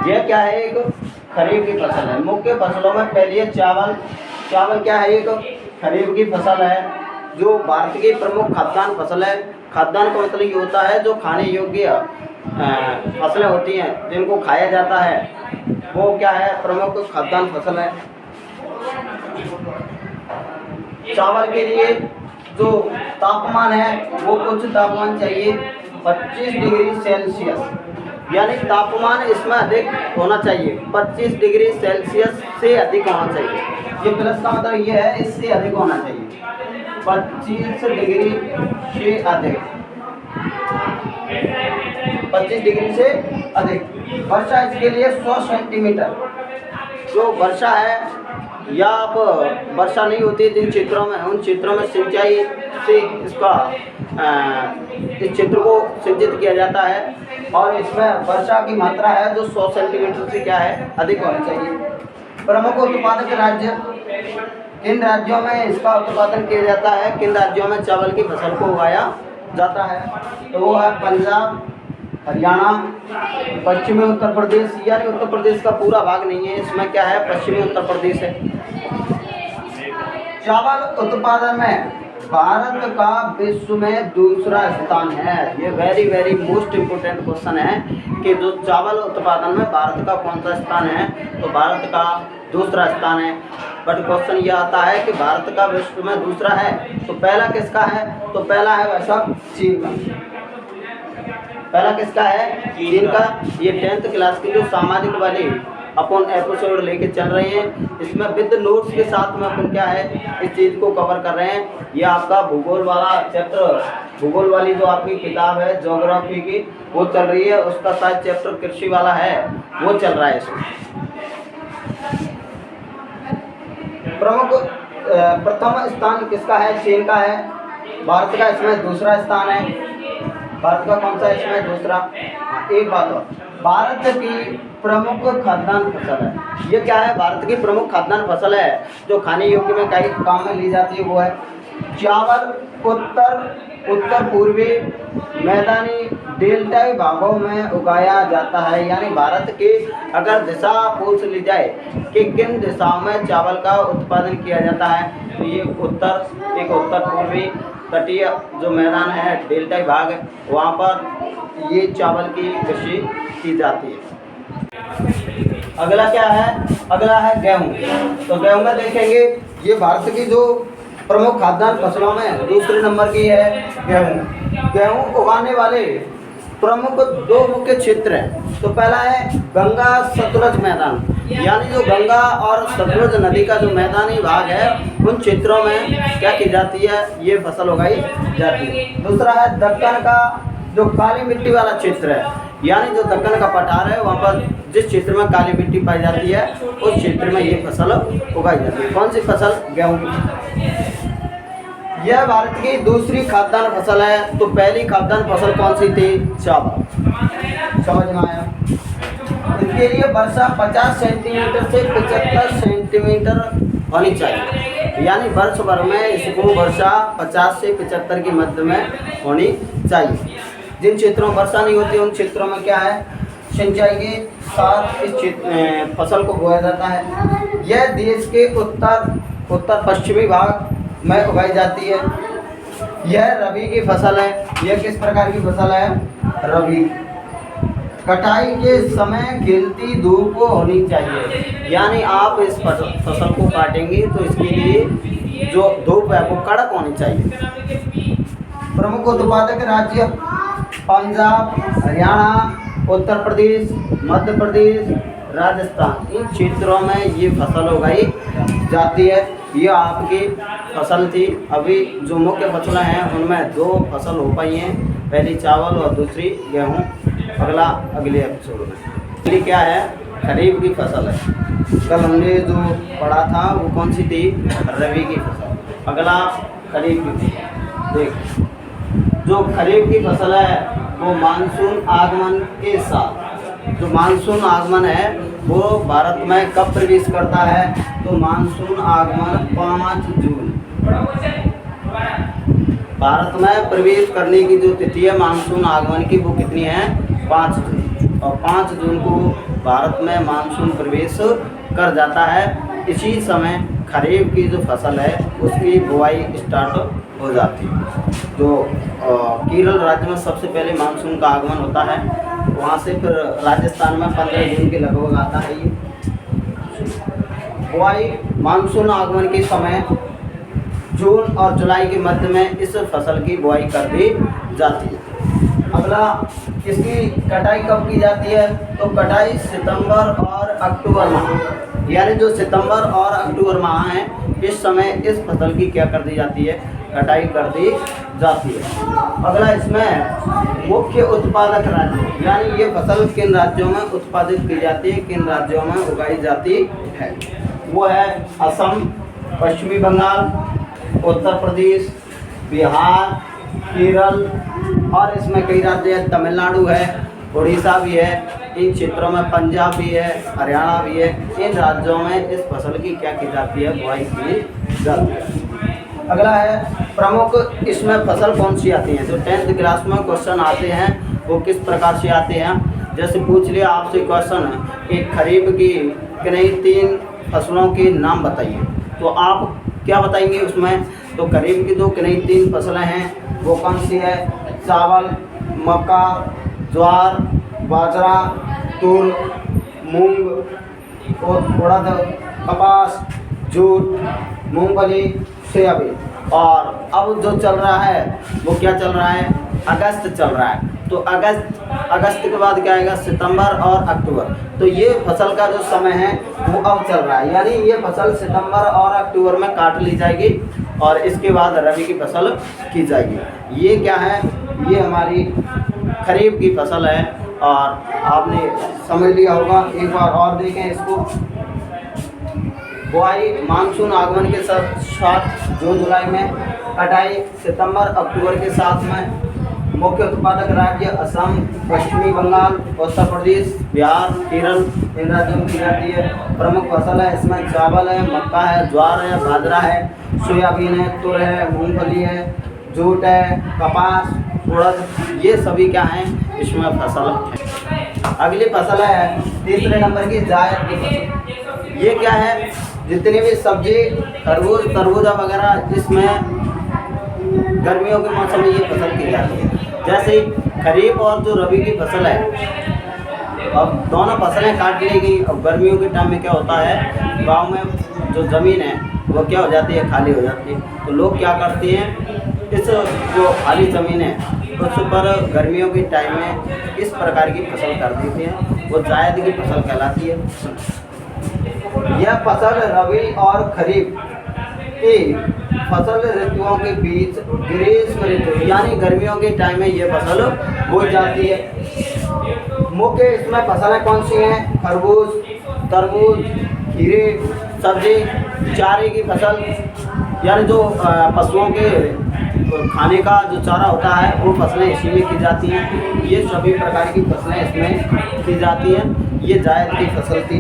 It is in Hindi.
यह क्या है, एक खरीफ की फसल है। मुख्य फसलों में पहली है चावल। चावल क्या है, एक खरीफ की फसल है जो भारत की प्रमुख खाद्यान्न फसल है। खाद्यान्न का मतलब ये होता है जो खाने योग्य फसलें होती हैं जिनको खाया जाता है, वो क्या है, प्रमुख खाद्यान्न फसल है। चावल के लिए जो तापमान है वो कुछ तापमान चाहिए 25 डिग्री सेल्सियस, यानी तापमान इसमें अधिक होना चाहिए, 25 डिग्री सेल्सियस से अधिक होना चाहिए। ये प्लस का मतलब ये है इससे अधिक होना चाहिए, 25 डिग्री से अधिक, 25 डिग्री से अधिक। वर्षा इसके लिए 100 सेंटीमीटर। जो वर्षा है या आप वर्षा नहीं होती जिन क्षेत्रों में, उन क्षेत्रों में सिंचाई से इसका इस क्षेत्र को सिंचित किया जाता है और इसमें वर्षा की मात्रा है जो 100 सेंटीमीटर से क्या है, अधिक होनी चाहिए। प्रमुख उत्पादक राज्य, किन राज्यों में इसका उत्पादन किया जाता है, किन राज्यों में चावल की फसल को उगाया जाता है, तो वो है पंजाब, हरियाणा, पश्चिमी उत्तर प्रदेश, यानी उत्तर प्रदेश का पूरा भाग नहीं है, इसमें क्या है, पश्चिमी उत्तर प्रदेश है। चावल उत्पादन में भारत का विश्व में दूसरा स्थान है। ये very very most important question है कि जो चावल उत्पादन में भारत का कौन सा स्थान है, तो भारत का दूसरा स्थान है। बट क्वेश्चन ये आता है कि भारत का विश्व में दूसरा है तो पहला किसका है, तो पहला है वैसा चीन का। पहला किसका है, चीन का। ये 10th क्लास की जो सामाजिक वाली अपन एपिसोड लेके चल रहे हैं, इसमें विद नोट्स के साथ में अपन क्या है, इस चीज़ को कवर कर रहे हैं। ये आपका भूगोल वाला चैप्टर, भूगोल वाली जो आपकी किताब है ज्योग्राफी की, वो चल रही है, उसका शायद चैप्टर कृषि वाला है, वो चल रहा है इसमें। प्रथम स्थान किसका है, चीन का है। भारत का इसमें दूसरा स्थान है। भारत का कौन सा इसमें दूसरा। एक बात और, भारत की प्रमुख खाद्यान्न फसल है। ये क्या है, भारत की प्रमुख खाद्यान्न फसल है जो खाने योग्य में कई काम में ली जाती है, वो है चावल। उत्तर पूर्वी मैदानी डेल्टाई भागों में उगाया जाता है। यानी भारत की अगर दिशा पूछ ली जाए कि किन दिशाओं में चावल का उत्पादन किया जाता है, तो ये उत्तर पूर्वी तटीय जो मैदान है, डेल्टाई भाग है, वहाँ पर ये चावल की कृषि की जाती है। अगला क्या है, अगला है गेहूँ। तो गेहूँ में देखेंगे, ये भारत की जो प्रमुख खाद्यान्न फसलों में दूसरे नंबर की है गेहूँ। गेहूँ उगाने वाले प्रमुख दो मुख्य क्षेत्र हैं। तो पहला है गंगा सतलज मैदान, यानी जो गंगा और सतलज नदी का जो मैदानी भाग है, उन क्षेत्रों में क्या की जाती है, ये फसल उगाई जाती है। दूसरा है दक्कन का जो काली मिट्टी वाला क्षेत्र है, यानी जो दक्कन का पठार है, वहाँ पर जिस क्षेत्र में काली मिट्टी पाई जाती है, उस क्षेत्र में ये फसल उगाई जाती है। कौन सी फसल, गेहूँ की। यह भारत की दूसरी खाद्यान्न फसल है। तो पहली खाद्यान्न फसल कौन सी थी, चावल। समझ में आया। इसके लिए वर्षा 50 सेंटीमीटर से 75 सेंटीमीटर होनी चाहिए, यानी वर्ष भर में इसको वर्षा 50 से 75 के मध्य में होनी चाहिए। जिन क्षेत्रों में वर्षा नहीं होती, उन क्षेत्रों में क्या है, सिंचाई के साथ इस फसल को बोया जाता है। यह देश के उत्तर पश्चिमी भाग में उगाई जाती है। यह रबी की फसल है। यह किस प्रकार की फसल है, रबी। कटाई के समय खिलती धूप होनी चाहिए, यानी आप इस फसल को काटेंगे तो इसके लिए जो धूप है वो कड़क होनी चाहिए। प्रमुख उत्पादक राज्य पंजाब, हरियाणा, उत्तर प्रदेश, मध्य प्रदेश, राजस्थान, इन क्षेत्रों में ये फसल उगाई जाती है। ये आपकी फसल थी। अभी जो मुख्य फसलें हैं उनमें दो फसल हो पाई हैं, पहली चावल और दूसरी गेहूँ। अगला अगले एपिसोड में। पहली क्या है, खरीफ की फसल है। कल हमने जो पढ़ा था वो कौन सी थी, रबी की फसल। अगला खरीफ की फसल। देख, जो खरीफ की फसल है वो मानसून आगमन के साथ, जो मानसून आगमन है वो भारत में कब प्रवेश करता है, तो मानसून आगमन 5 जून। भारत में प्रवेश करने की जो तिथि है मानसून आगमन की, वो कितनी है, 5 जून। और 5 जून को भारत में मानसून प्रवेश कर जाता है। इसी समय खरीफ की जो फसल है उसकी बुआई स्टार्ट हो जाती है। जो केरल राज्य में सबसे पहले मानसून का आगमन होता है, वहाँ से फिर राजस्थान में 15 जून के लगभग आता है ये बुआई। मानसून आगमन के समय जून और जुलाई के मध्य में इस फसल की बुआई कर दी जाती है। अगला, इसकी कटाई कब की जाती है? तो कटाई सितंबर और अक्टूबर माह, यानी जो सितंबर और अक्टूबर माह है, इस समय इस फसल की क्या कर दी जाती है? कटाई कर दी जाती है। अगला, इसमें मुख्य उत्पादक राज्य, यानी ये फसल किन राज्यों में उत्पादित की जाती है, किन राज्यों में उगाई जाती है, वो है असम, पश्चिमी बंगाल, उत्तर प्रदेश, बिहार, केरल, और इसमें कई राज्य है, तमिलनाडु है, उड़ीसा भी है, इन क्षेत्रों में पंजाब भी है, हरियाणा भी है। इन राज्यों में इस फसल की क्या की जाती है? बुआई की जाती है। अगला है प्रमुख इसमें फसल कौन सी आती है? जो 10th क्लास में क्वेश्चन आते हैं वो किस प्रकार से आते हैं? जैसे पूछ लिया आपसे क्वेश्चन कि खरीफ की किन्हीं 3 फसलों के नाम बताइए, तो आप क्या बताएंगे उसमें? तो खरीफ की जो किन्हीं 3 फसलें हैं वो कौन सी है? चावल, मक्का, ज्वार, बाजरा, तूर, मूंग, उड़द, कपास, जूट, मूंगफली, सोयाबीन। और अब जो चल रहा है वो क्या चल रहा है? अगस्त चल रहा है। तो अगस्त के बाद क्या आएगा? सितंबर और अक्टूबर। तो ये फसल का जो समय है वो अब चल रहा है, यानी ये फसल सितंबर और अक्टूबर में काट ली जाएगी और इसके बाद रबी की फसल की जाएगी। ये क्या है? ये हमारी खरीफ की फसल है और आपने समझ लिया होगा। एक बार और देखें इसको। बुआई मानसून आगमन के साथ जून जुलाई में, कटाई सितंबर अक्टूबर के साथ में। मुख्य उत्पादक राज्य असम, पश्चिमी बंगाल, उत्तर प्रदेश, बिहार, केरल, इन राज्यों में की जाती है। प्रमुख फसल है इसमें चावल है, मक्का है, ज्वार है, बाजरा है, सोयाबीन है, तुर है, मूंगफली है, जूट है, कपास, उड़द, ये सभी क्या हैं? इसमें फसल है। अगली फसल है तीसरे नंबर की जायद की फसल। ये क्या है? जितनी भी सब्जी, खरबूज, तरबूजा वगैरह, इसमें गर्मियों के मौसम में ये फसल की जाती है। जैसे खरीफ और जो रबी की फसल है, अब दोनों फसलें काट ली गई। अब गर्मियों के टाइम में क्या होता है? गांव में जो ज़मीन है वो क्या हो जाती है? खाली हो जाती है। तो लोग क्या करते हैं? इस जो खाली ज़मीन है उस पर गर्मियों के टाइम में इस प्रकार की फसल कर देते हैं, वो जायद की फसल कहलाती है। यह फसल रबी और खरीफ की फसल ऋतुओं के बीच ग्रीष्म ऋतु, यानी गर्मियों के टाइम में ये फसल बोई जाती है। मुख्य इसमें फसलें कौन सी हैं? खरबूज, तरबूज, खीरे, सब्जी, चारे की फसल, यानी जो पशुओं के खाने का जो चारा होता है वो फसलें इसी में की जाती हैं। ये सभी प्रकार की फसलें इसमें की जाती हैं। ये जायद की फसल थी।